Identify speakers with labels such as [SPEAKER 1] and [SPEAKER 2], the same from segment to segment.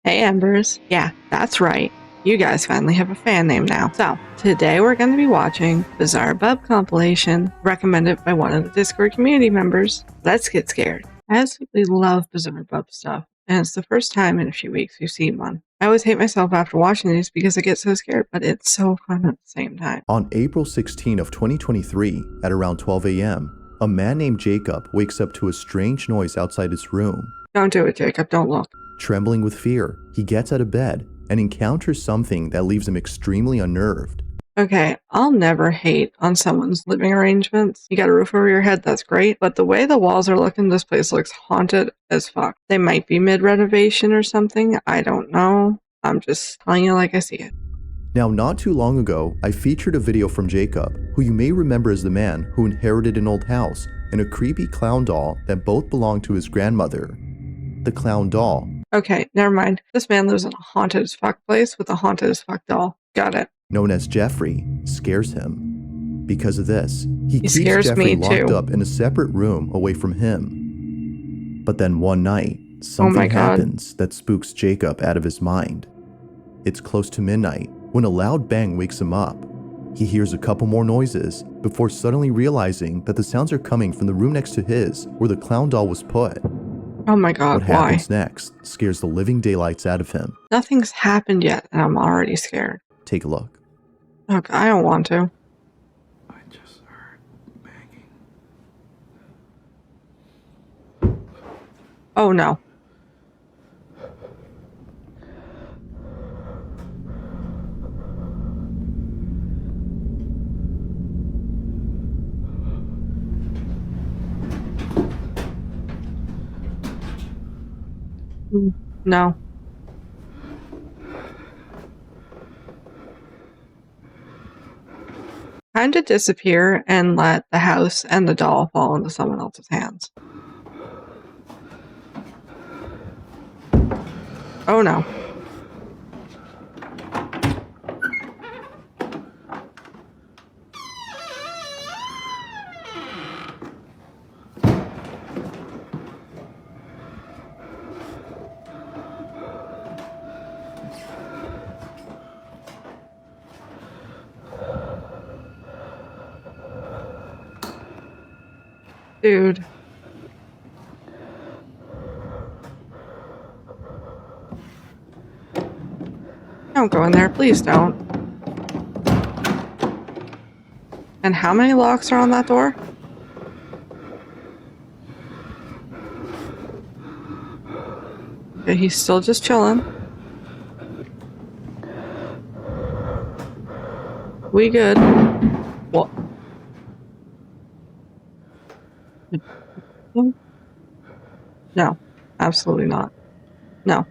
[SPEAKER 1] Hey Embers. Yeah, that's right. You guys finally have a fan name now. So, today we're going to be watching BizarreBub compilation recommended by one of the Discord community members. Let's get scared. I absolutely love BizarreBub stuff, and it's the first time in a few weeks we've seen one. I always hate myself after watching these because I get so scared, but it's so fun at the same time.
[SPEAKER 2] On April 16 of 2023, at around 12 a.m., a man named Jacob wakes up to a strange noise outside his room.
[SPEAKER 1] Don't do it, Jacob. Don't look.
[SPEAKER 2] Trembling with fear, he gets out of bed and encounters something that leaves him extremely unnerved.
[SPEAKER 1] Okay, I'll never hate on someone's living arrangements. You got a roof over your head, that's great, but the way the walls are looking, this place looks haunted as fuck. They might be mid-renovation or something, I don't know. I'm just telling you like I see it.
[SPEAKER 2] Now, not too long ago, I featured a video from Jacob, who you may remember as the man who inherited an old house and a creepy clown doll that both belonged to his grandmother. The clown doll.
[SPEAKER 1] Okay, never mind. This man lives in a haunted as fuck place with a haunted as fuck doll. Got it.
[SPEAKER 2] Known as Jeffrey, scares him. Because of this, he keeps
[SPEAKER 1] scares
[SPEAKER 2] Jeffrey
[SPEAKER 1] me
[SPEAKER 2] locked
[SPEAKER 1] too.
[SPEAKER 2] up in a separate room away from him. But then one night, something happens that spooks Jacob out of his mind. It's close to midnight when a loud bang wakes him up. He hears a couple more noises before suddenly realizing that the sounds are coming from the room next to his where the clown doll was put.
[SPEAKER 1] Oh my god,
[SPEAKER 2] what happens next scares the living daylights out of him.
[SPEAKER 1] Nothing's happened yet and I'm already scared.
[SPEAKER 2] Take a look.
[SPEAKER 1] Okay, I don't want to.
[SPEAKER 3] I just heard banging.
[SPEAKER 1] Oh no. No. Time to disappear and let the house and the doll fall into someone else's hands. Oh no. Dude. Don't go in there, please don't. And how many locks are on that door? Okay, he's still just chilling. We good. What? No, absolutely not. No.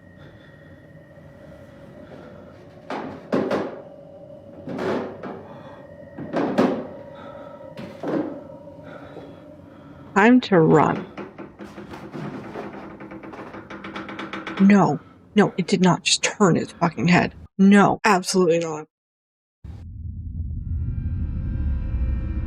[SPEAKER 1] Time to run. No, it did not just turn its fucking head. No, absolutely not.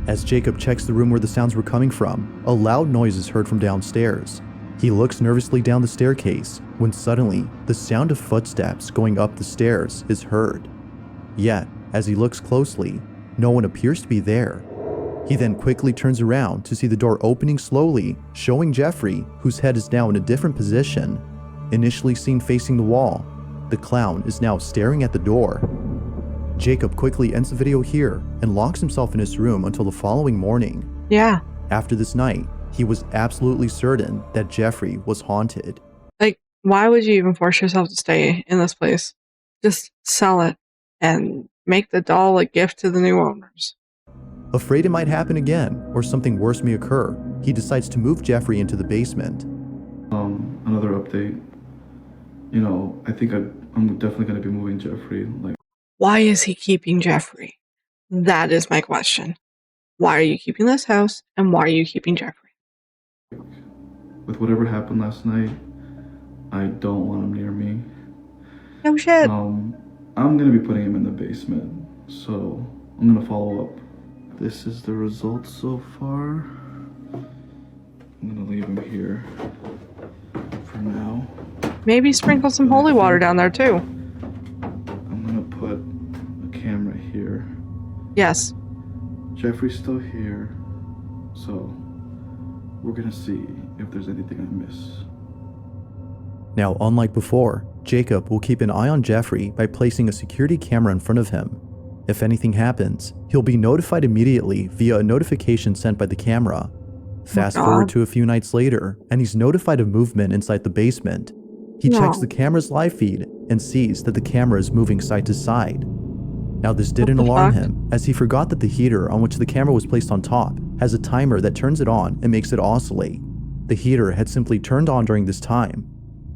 [SPEAKER 2] As Jacob checks the room where the sounds were coming from, a loud noise is heard from downstairs. He looks nervously down the staircase when suddenly the sound of footsteps going up the stairs is heard. Yet, as he looks closely, no one appears to be there. He then quickly turns around to see the door opening slowly, showing Jeffrey, whose head is now in a different position. Initially seen facing the wall, the clown is now staring at the door. Jacob quickly ends the video here and locks himself in his room until the following morning.
[SPEAKER 1] Yeah.
[SPEAKER 2] After this night, he was absolutely certain that Jeffrey was haunted.
[SPEAKER 1] Like, why would you even force yourself to stay in this place? Just sell it and make the doll a gift to the new owners.
[SPEAKER 2] Afraid it might happen again or something worse may occur, he decides to move Jeffrey into the basement.
[SPEAKER 3] Another update. You know, I think I'm definitely going to be moving Jeffrey.
[SPEAKER 1] Why is he keeping Jeffrey? That is my question. Why are you keeping this house and why are you keeping Jeffrey?
[SPEAKER 3] With whatever happened last night, I don't want him near me.
[SPEAKER 1] No shit.
[SPEAKER 3] I'm going to be putting him in the basement, so I'm going to follow up. This is the results so far. I'm going to leave him here for now.
[SPEAKER 1] Maybe sprinkle some holy water down there too.
[SPEAKER 3] I'm gonna put a camera here.
[SPEAKER 1] Yes.
[SPEAKER 3] Jeffrey's still here, so we're gonna see if there's anything I miss.
[SPEAKER 2] Now, unlike before, Jacob will keep an eye on Jeffrey by placing a security camera in front of him. If anything happens, he'll be notified immediately via a notification sent by the camera. Fast forward to a few nights later, and he's notified of movement inside the basement. He checks the camera's live feed and sees that the camera is moving side to side. Now, this didn't alarm him, as he forgot that the heater on which the camera was placed on top has a timer that turns it on and makes it oscillate. The heater had simply turned on during this time.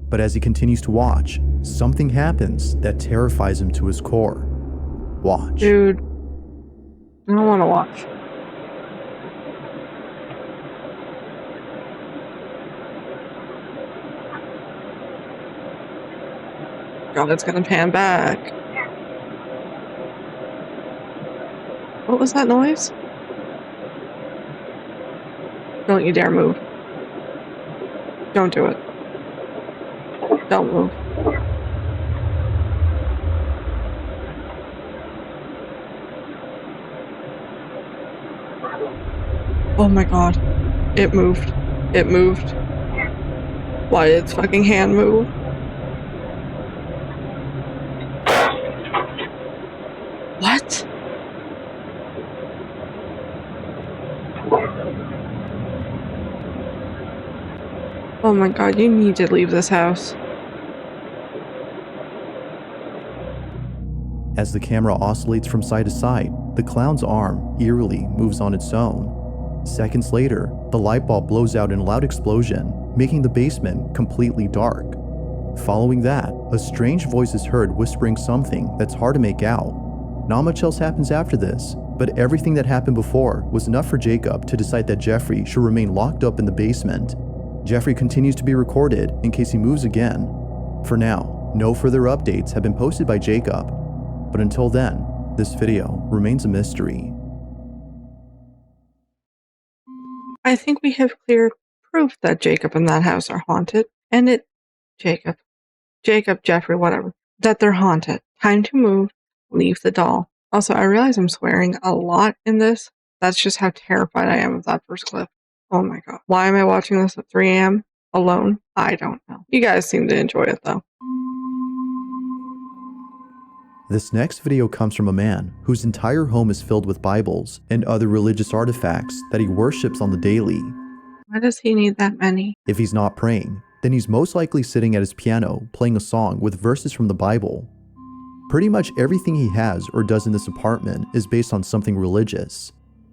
[SPEAKER 2] But as he continues to watch, something happens that terrifies him to his core. Watch.
[SPEAKER 1] Dude, I don't want to watch. God, it's gonna pan back. What was that noise? Don't you dare move. Don't do it. Don't move. Oh my god. It moved. It moved. Why did its fucking hand move? What? Oh my god, you need to leave this house.
[SPEAKER 2] As the camera oscillates from side to side, the clown's arm eerily moves on its own. Seconds later, the light bulb blows out in a loud explosion, making the basement completely dark. Following that, a strange voice is heard whispering something that's hard to make out. Not much else happens after this, but everything that happened before was enough for Jacob to decide that Jeffrey should remain locked up in the basement. Jeffrey continues to be recorded in case he moves again. For now, no further updates have been posted by Jacob, but until then, this video remains a mystery.
[SPEAKER 1] I think we have clear proof that Jacob and that house are haunted, and Jacob, Jeffrey, whatever, that they're haunted. Time to move, leave the doll. Also, I realize I'm swearing a lot in this. That's just how terrified I am of that first clip. Oh my god. Why am I watching this at 3 a.m. alone? I don't know. You guys seem to enjoy it though.
[SPEAKER 2] This next video comes from a man whose entire home is filled with Bibles and other religious artifacts that he worships on the daily.
[SPEAKER 1] Why does he need that many?
[SPEAKER 2] If he's not praying, then he's most likely sitting at his piano playing a song with verses from the Bible. Pretty much everything he has or does in this apartment is based on something religious.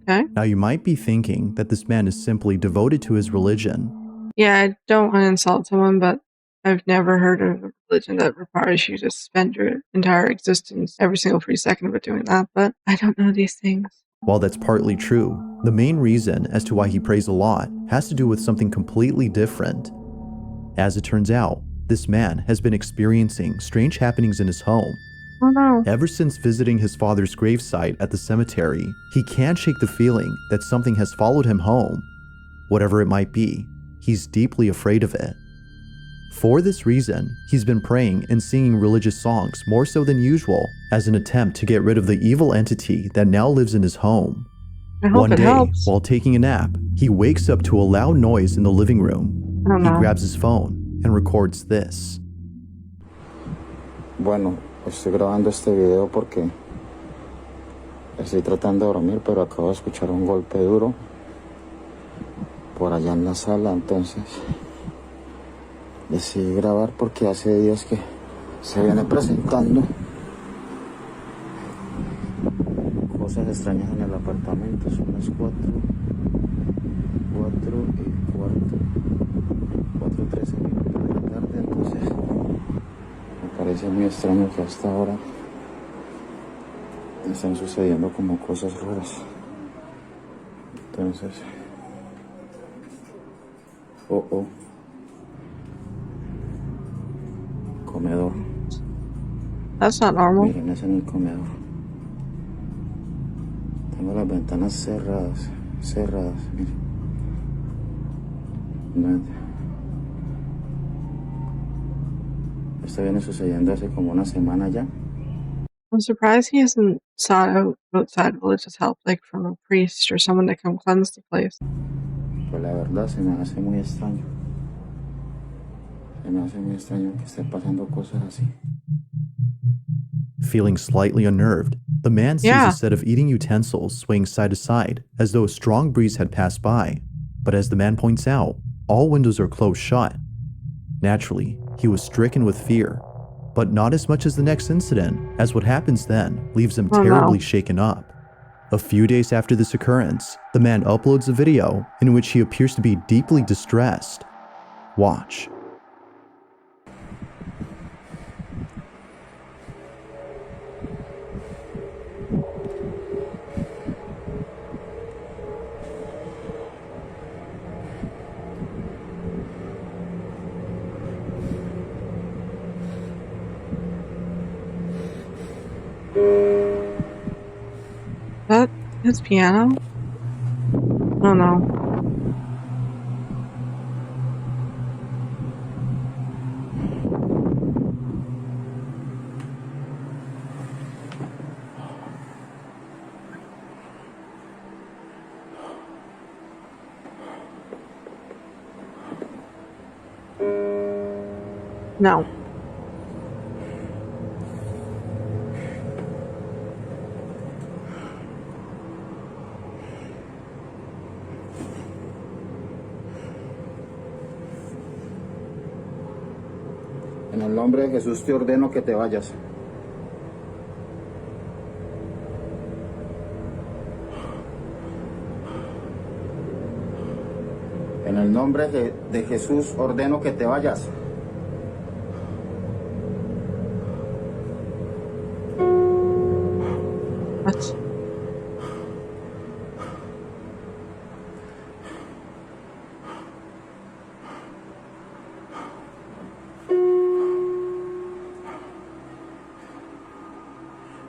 [SPEAKER 1] Okay.
[SPEAKER 2] Now you might be thinking that this man is simply devoted to his religion.
[SPEAKER 1] Yeah, I don't want to insult someone, but I've never heard of a religion that requires you to spend your entire existence every single free second of it doing that, but I don't know these things.
[SPEAKER 2] While that's partly true, the main reason as to why he prays a lot has to do with something completely different. As it turns out, this man has been experiencing strange happenings in his home.
[SPEAKER 1] Oh no.
[SPEAKER 2] Ever since visiting his father's gravesite at the cemetery, he can't shake the feeling that something has followed him home. Whatever it might be, he's deeply afraid of it. For this reason, he's been praying and singing religious songs more so than usual as an attempt to get rid of the evil entity that now lives in his home.
[SPEAKER 1] I hope
[SPEAKER 2] One
[SPEAKER 1] it
[SPEAKER 2] day,
[SPEAKER 1] helps.
[SPEAKER 2] while taking a nap, he wakes up to a loud noise in the living room.
[SPEAKER 1] Oh
[SPEAKER 2] He
[SPEAKER 1] no.
[SPEAKER 2] grabs his phone and records this.
[SPEAKER 4] Bueno, estoy grabando este video porque estoy tratando de dormir, pero acabo de escuchar un golpe duro por allá en la sala, entonces decidí grabar porque hace días que se viene presentando cosas extrañas en el apartamento. Son las 4 y cuarto, 4:13 minutos de la tarde, entonces me parece muy extraño que hasta ahora están sucediendo como cosas raras. Entonces, comedor.
[SPEAKER 1] That's not normal.
[SPEAKER 4] Miren, es en el comedor. Tengo las ventanas cerradas, miren. Esto viene sucediendo hace como una semana ya.
[SPEAKER 1] I'm surprised he hasn't sought out outside religious help, like from a priest or someone to come cleanse the place.
[SPEAKER 4] Pues la verdad se me hace muy extraño. Se me hace muy extraño que estén pasando cosas así.
[SPEAKER 2] Feeling slightly unnerved, the man sees
[SPEAKER 1] Yeah.
[SPEAKER 2] a set of eating utensils swaying side to side as though a strong breeze had passed by. But as the man points out, all windows are closed shut. Naturally, he was stricken with fear, but not as much as the next incident, as what happens then leaves him
[SPEAKER 1] Oh,
[SPEAKER 2] terribly
[SPEAKER 1] no.
[SPEAKER 2] shaken up. A few days after this occurrence, the man uploads a video in which he appears to be deeply distressed. Watch.
[SPEAKER 1] That his piano? Oh no. No.
[SPEAKER 4] En el nombre de Jesús te ordeno que te vayas. En el nombre de Jesús ordeno que te vayas.
[SPEAKER 1] What?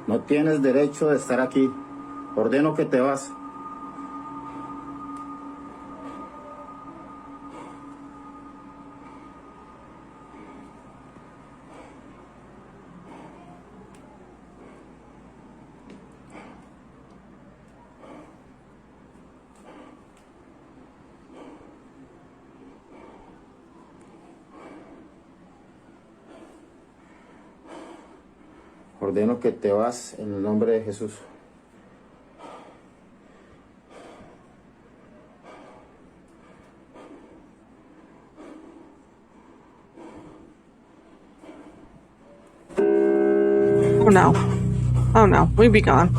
[SPEAKER 4] No tienes derecho de estar aquí. Ordeno que te vas. Ordeno que te vas en el nombre de Jesús.
[SPEAKER 1] Oh no. Oh no. We'd be gone.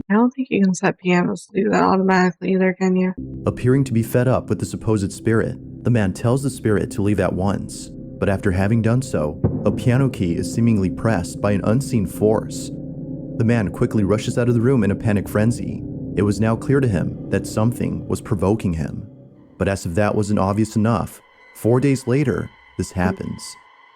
[SPEAKER 1] I don't think you can set pianos to do that automatically either, can you?
[SPEAKER 2] Appearing to be fed up with the supposed spirit, the man tells the spirit to leave at once. But after having done so, a piano key is seemingly pressed by an unseen force. The man quickly rushes out of the room in a panic frenzy. It was now clear to him that something was provoking him. But as if that wasn't obvious enough, 4 days later, this happens.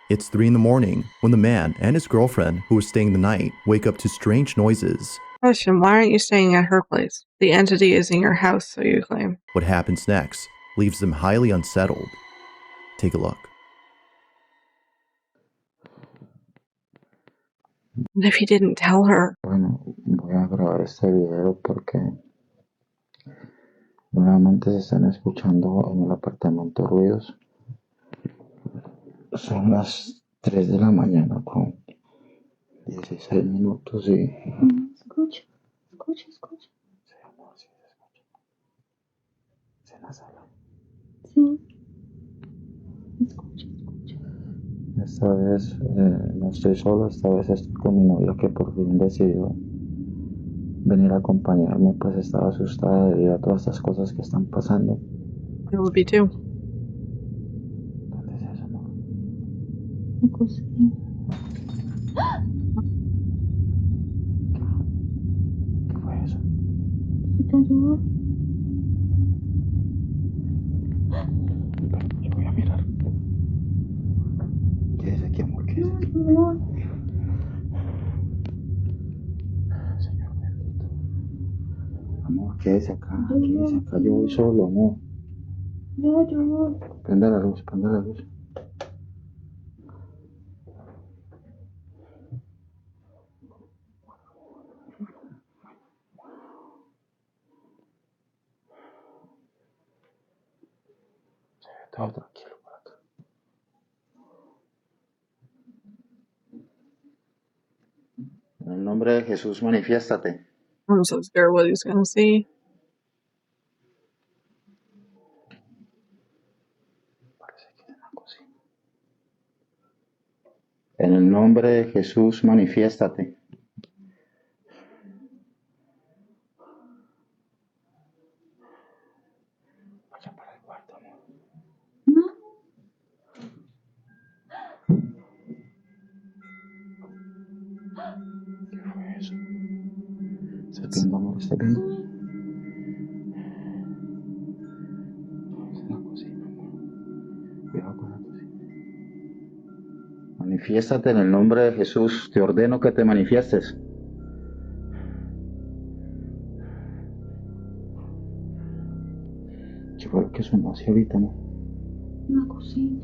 [SPEAKER 2] It's 3 in the morning when the man and his girlfriend, who was staying the night, wake up to strange noises.
[SPEAKER 1] Question, why aren't you staying at her place? The entity is in your house, so you claim.
[SPEAKER 2] What happens next leaves them highly unsettled. Take a look.
[SPEAKER 1] What if he didn't tell her?
[SPEAKER 4] Bueno, voy a grabar este video porque nuevamente se están escuchando en el apartamento ruidos. Son las 3 de la mañana con 16 minutos y... Escucha. Sí, amor, sí se escucha. Es en la sala. Sí. Escucha. Esta vez no estoy solo, esta vez estoy con mi novia que por fin decidió venir a acompañarme, pues estaba asustada debido a todas estas cosas que están pasando.
[SPEAKER 1] It would be too.
[SPEAKER 4] ¿Dónde es eso, amor?
[SPEAKER 5] La cocina.
[SPEAKER 4] ¿Qué fue eso?
[SPEAKER 5] ¿Se cayó?
[SPEAKER 4] Espera, yo voy a mirar. ¿Qué es aquí, amor? ¿Qué es aquí? Amor, quédese acá, yo voy solo, amor.
[SPEAKER 5] Ya, yo voy.
[SPEAKER 4] Prenda la luz, prenda la luz. Todo tranquilo por acá. En el nombre de Jesús, manifiéstate.
[SPEAKER 1] I'm so scared what he's gonna see.
[SPEAKER 4] Parece que es en la cocina. En el nombre de Jesús, manifiéstate. Vaya para el cuarto, amor.
[SPEAKER 5] No.
[SPEAKER 4] ¿Qué fue eso? ¿Estás viendo, amor? ¿Estás viendo? Es en la cocina, amor. Cuidado con la cocina. Manifiéstate en el nombre de Jesús. Te ordeno que te manifiestes. ¿Qué fue lo que sonó así ahorita, amor?
[SPEAKER 5] La cocina.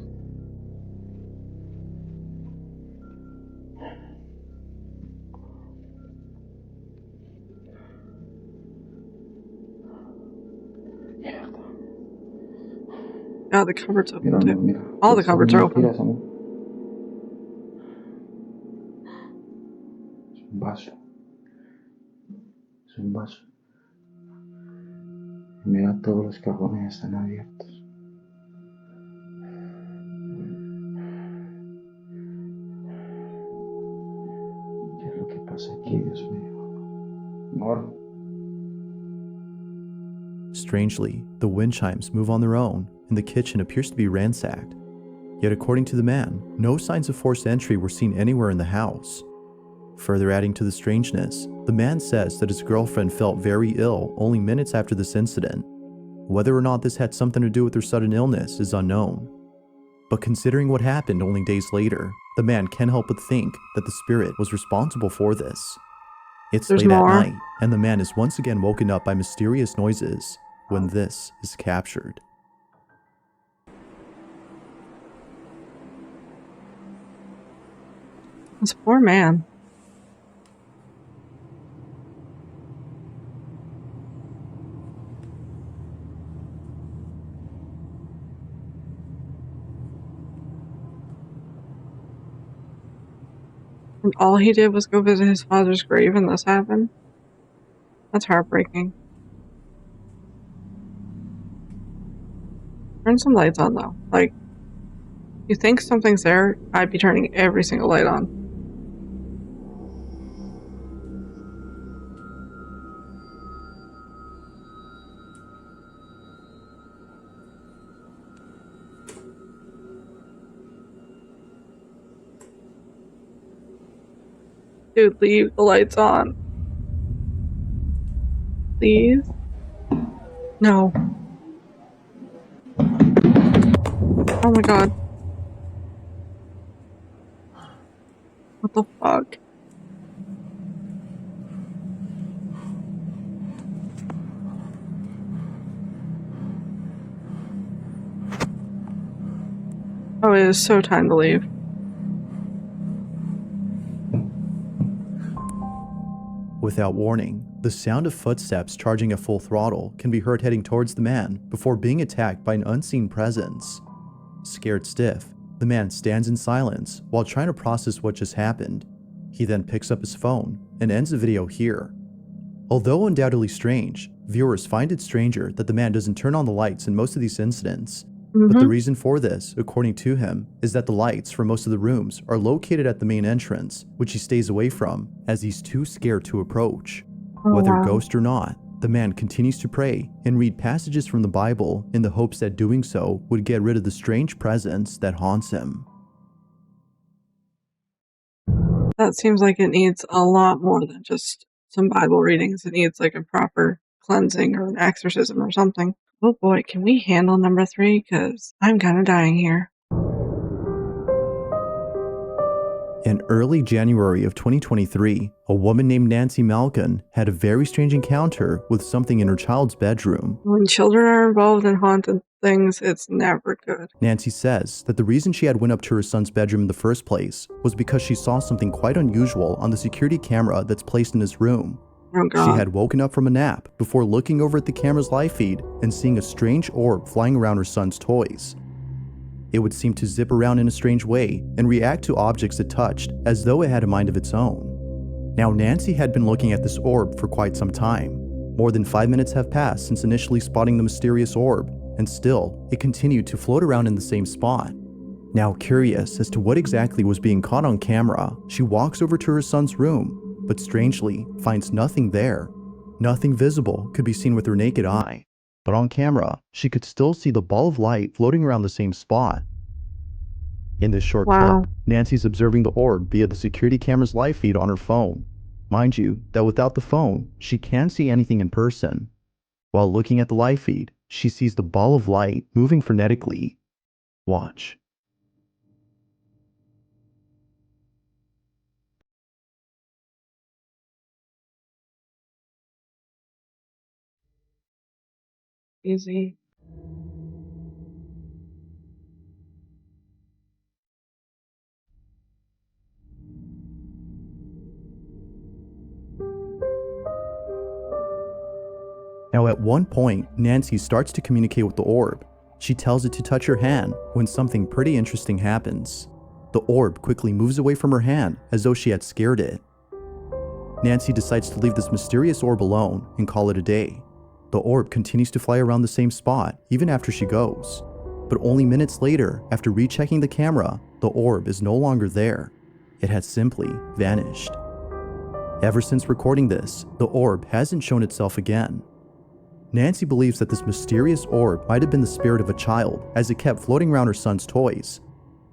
[SPEAKER 4] Mierda.
[SPEAKER 1] Oh, the cupboard's open
[SPEAKER 4] Mira, amor,
[SPEAKER 1] too.
[SPEAKER 4] mira.
[SPEAKER 1] All the cupboards are open.
[SPEAKER 4] Mentiras, amor. Es un vaso. Es un vaso. Mira, todos los cajones están abiertos. ¿Qué es lo que pasa aquí, Dios mío? Amor.
[SPEAKER 2] Strangely, the wind chimes move on their own, and the kitchen appears to be ransacked. Yet according to the man, no signs of forced entry were seen anywhere in the house. Further adding to the strangeness, the man says that his girlfriend felt very ill only minutes after this incident. Whether or not this had something to do with her sudden illness is unknown. But considering what happened only days later, the man can't help but think that the spirit was responsible for this. It's
[SPEAKER 1] There's
[SPEAKER 2] late at
[SPEAKER 1] more.
[SPEAKER 2] night, and the man is once again woken up by mysterious noises when this is captured.
[SPEAKER 1] This poor man. And all he did was go visit his father's grave and this happened? That's heartbreaking. Turn some lights on though. Like, you think something's there, I'd be turning every single light on. Dude, leave the lights on. Please? No. Oh my god. What the fuck? Oh, it is so time to leave.
[SPEAKER 2] Without warning, the sound of footsteps charging at full throttle can be heard heading towards the man before being attacked by an unseen presence. Scared stiff, the man stands in silence while trying to process what just happened. He then picks up his phone and ends the video here. Although undoubtedly strange, viewers find it stranger that the man doesn't turn on the lights in most of these incidents. But the reason for this, according to him, is that the lights for most of the rooms are located at the main entrance, which he stays away from as he's too scared to approach. Whether
[SPEAKER 1] wow.
[SPEAKER 2] ghost or not, the man continues to pray and read passages from the Bible in the hopes that doing so would get rid of the strange presence that haunts him.
[SPEAKER 1] That seems like it needs a lot more than just some Bible readings. It needs like a proper cleansing or an exorcism or something. Oh boy, can we handle number 3? Because I'm kind of dying here.
[SPEAKER 2] In early January of 2023, a woman named Nancy Malkin had a very strange encounter with something in her child's bedroom.
[SPEAKER 1] When children are involved in haunted things, it's never good.
[SPEAKER 2] Nancy says that the reason she had went up to her son's bedroom in the first place was because she saw something quite unusual on the security camera that's placed in his room.
[SPEAKER 1] Oh God.
[SPEAKER 2] She had woken up from a nap before looking over at the camera's live feed and seeing a strange orb flying around her son's toys. It would seem to zip around in a strange way and react to objects it touched as though it had a mind of its own. Now, Nancy had been looking at this orb for quite some time. More than 5 minutes have passed since initially spotting the mysterious orb, and still, it continued to float around in the same spot. Now, curious as to what exactly was being caught on camera, she walks over to her son's room, but strangely finds nothing there. Nothing visible could be seen with her naked eye. But on camera, she could still see the ball of light floating around the same spot. In this short clip, Nancy's observing the orb via the security camera's live feed on her phone. Mind you, that without the phone, she can't see anything in person. While looking at the live feed, she sees the ball of light moving frenetically. Watch.
[SPEAKER 1] Easy.
[SPEAKER 2] Now at one point, Nancy starts to communicate with the orb. She tells it to touch her hand when something pretty interesting happens. The orb quickly moves away from her hand as though she had scared it. Nancy decides to leave this mysterious orb alone and call it a day. The orb continues to fly around the same spot even after she goes. But only minutes later, after rechecking the camera, the orb is no longer there. It had simply vanished. Ever since recording this, the orb hasn't shown itself again. Nancy believes that this mysterious orb might have been the spirit of a child as it kept floating around her son's toys.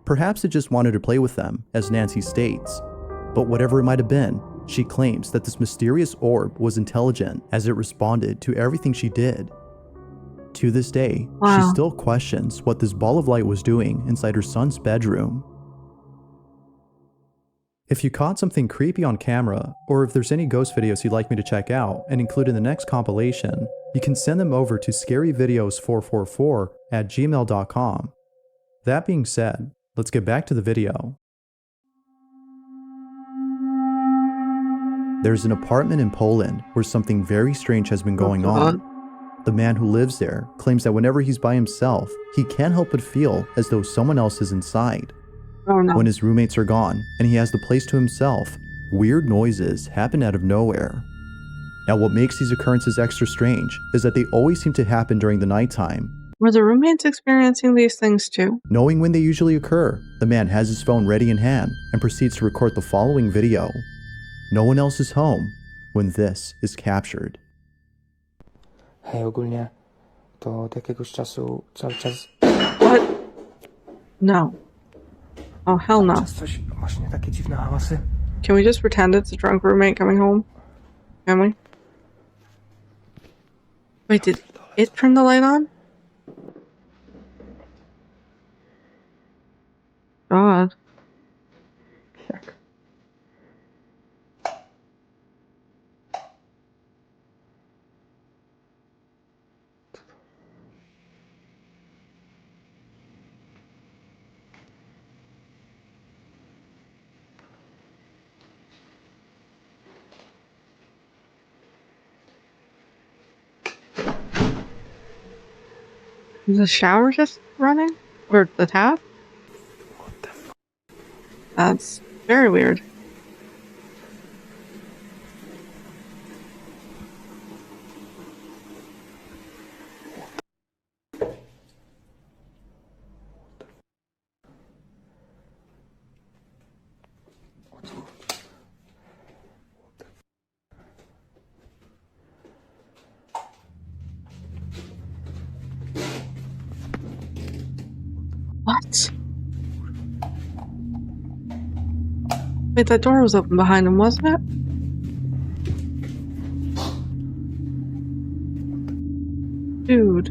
[SPEAKER 2] Perhaps it just wanted to play with them, as Nancy states. But whatever it might have been, she claims that this mysterious orb was intelligent as it responded to everything she did. To this day, she still questions what this ball of light was doing inside her son's bedroom. If you caught something creepy on camera, or if there's any ghost videos you'd like me to check out and include in the next compilation, you can send them over to scaryvideos444@gmail.com. That being said, let's get back to the video. There's an apartment in Poland where something very strange has been going on. The man who lives there claims that whenever he's by himself, he can't help but feel as though someone else is inside.
[SPEAKER 1] Oh no.
[SPEAKER 2] When his roommates are gone and he has the place to himself, weird noises happen out of nowhere. Now, what makes these occurrences extra strange is that they always seem to happen during the nighttime.
[SPEAKER 1] Were the roommates experiencing these things too?
[SPEAKER 2] Knowing when they usually occur, the man has his phone ready in hand and proceeds to record the following video. No one else is home when this is captured.
[SPEAKER 6] Hej, ogólnie to od jakiegoś czasu cały czas
[SPEAKER 1] What? No. Oh, hell no.
[SPEAKER 6] coś właśnie takie dziwne hałasy.
[SPEAKER 1] Can we just pretend it's a drunk roommate coming home? Can we? Wait, did it turn the light on? God.
[SPEAKER 6] Jak?
[SPEAKER 1] Is the shower just running? Or the tap?
[SPEAKER 6] What the f...
[SPEAKER 1] That's very weird. What? Wait, that door was open behind him, wasn't it? Dude.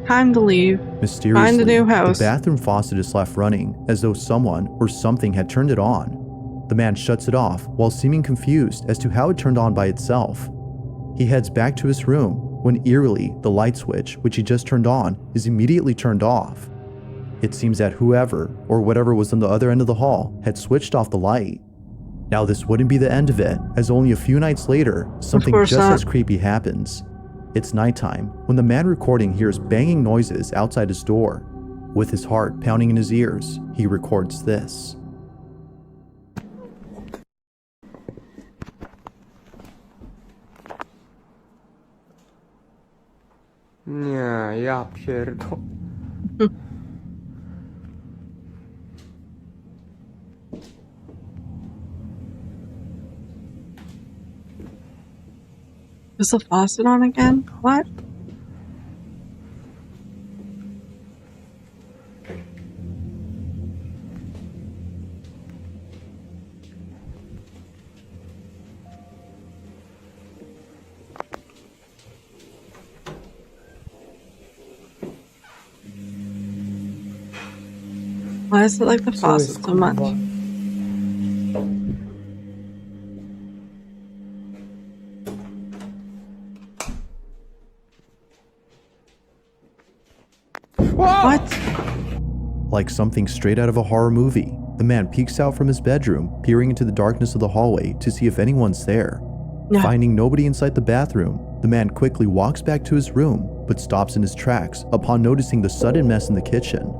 [SPEAKER 1] Time to leave.
[SPEAKER 2] Mysteriously,
[SPEAKER 1] Find a new house.
[SPEAKER 2] the bathroom faucet is left running as though someone or something had turned it on. The man shuts it off while seeming confused as to how it turned on by itself. He heads back to his room when eerily the light switch, which he just turned on, is immediately turned off. It seems that whoever or whatever was on the other end of the hall had switched off the light. Now this wouldn't be the end of it, as only a few nights later, something
[SPEAKER 1] course
[SPEAKER 2] just
[SPEAKER 1] not.
[SPEAKER 2] as creepy happens. It's nighttime when the man recording hears banging noises outside his door. With his heart pounding in his ears, he records this.
[SPEAKER 6] Nie, ja pierdol...
[SPEAKER 1] Is the faucet on again? What? Why is it like the
[SPEAKER 6] Co jest,
[SPEAKER 1] faucet so much?
[SPEAKER 6] kurwa?
[SPEAKER 1] What?
[SPEAKER 2] Like something straight out of a horror movie, the man peeks out from his bedroom, peering into the darkness of the hallway to see if anyone's there.
[SPEAKER 1] Yeah.
[SPEAKER 2] Finding nobody inside the bathroom, the man quickly walks back to his room, but stops in his tracks upon noticing the sudden mess in the kitchen.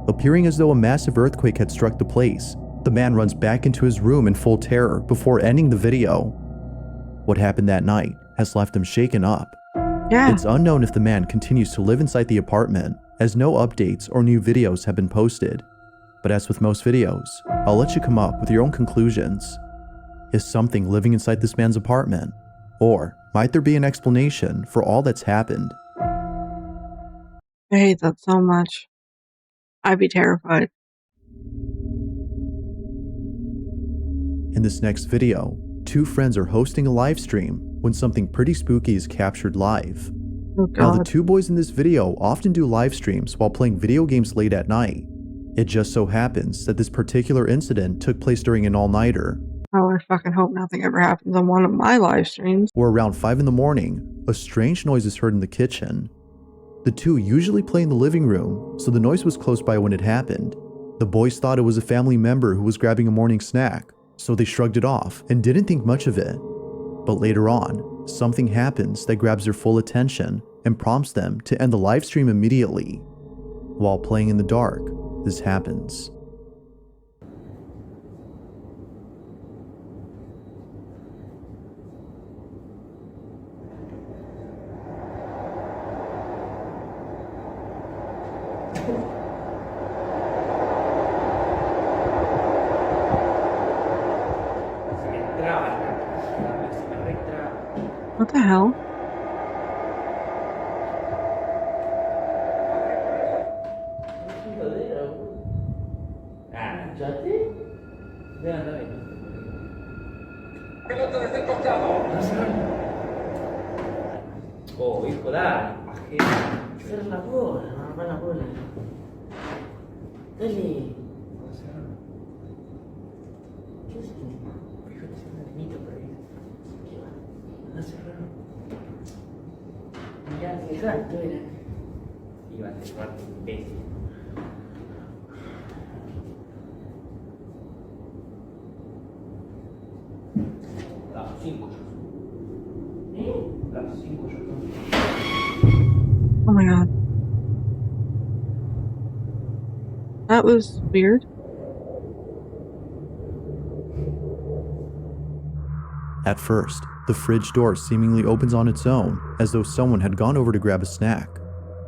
[SPEAKER 2] Appearing as though a massive earthquake had struck the place, the man runs back into his room in full terror before ending the video. What happened that night has left him shaken up.
[SPEAKER 1] Yeah.
[SPEAKER 2] It's unknown if the man continues to live inside the apartment, as no updates or new videos have been posted. But as with most videos, I'll let you come up with your own conclusions. Is something living inside this man's apartment? Or might there be an explanation for all that's happened?
[SPEAKER 1] I hate that so much. I'd be terrified.
[SPEAKER 2] In this next video, two friends are hosting a live stream when something pretty spooky is captured live.
[SPEAKER 1] Oh
[SPEAKER 2] Now, the
[SPEAKER 1] god.
[SPEAKER 2] two boys in this video often do live streams while playing video games late at night. It just so happens that this particular incident took place during an all-nighter,
[SPEAKER 1] Oh, I fucking hope nothing ever happens on one of my live streams.
[SPEAKER 2] where around 5 in the morning, a strange noise is heard in the kitchen. The two usually play in the living room, so the noise was close by when it happened. The boys thought it was a family member who was grabbing a morning snack, so they shrugged it off and didn't think much of it. But later on, something happens that grabs their full attention and prompts them to end the live stream immediately. While playing in the dark, this happens.
[SPEAKER 1] What the hell?
[SPEAKER 7] Oh, hijo, dale. Cierra la bola, no va la bola. Dale. ¿Qué es esto? Fíjate si hay un niñito por ahí. ¿Qué va? No cerrar. Mirá, exacto, era. Iba a cerrar tu imbécil. Las 5 ya. Las 5 ya.
[SPEAKER 1] Oh my god. That was weird.
[SPEAKER 2] At first, the fridge door seemingly opens on its own, as though someone had gone over to grab a snack.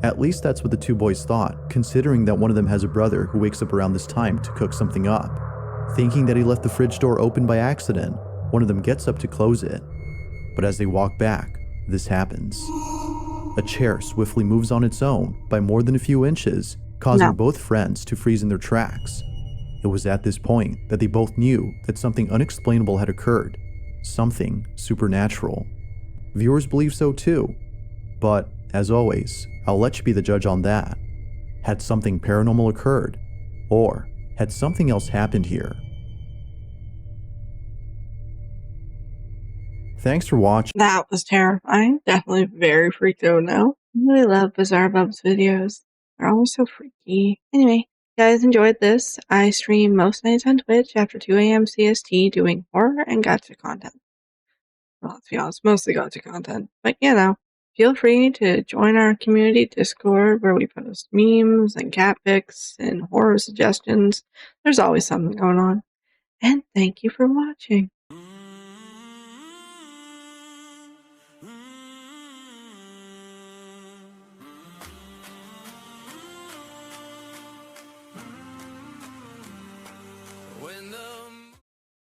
[SPEAKER 2] At least that's what the two boys thought, considering that one of them has a brother who wakes up around this time to cook something up. Thinking that he left the fridge door open by accident, one of them gets up to close it. But as they walk back, this happens. A chair swiftly moves on its own by more than a few inches, causing
[SPEAKER 1] No.
[SPEAKER 2] both friends to freeze in their tracks. It was at this point that they both knew that something unexplainable had occurred, something supernatural. Viewers believe so too, but as always, I'll let you be the judge on that. Had something paranormal occurred? Or had something else happened here? Thanks for watching.
[SPEAKER 1] That was terrifying. Definitely very freaked out now. I really love BizarreBub's videos. They're always so freaky. Anyway, guys enjoyed this. I stream most nights on Twitch after 2 a.m. CST doing horror and gacha content. Well, let's be honest, mostly gacha content. But feel free to join our community Discord where we post memes and cat pics and horror suggestions. There's always something going on. And thank you for watching.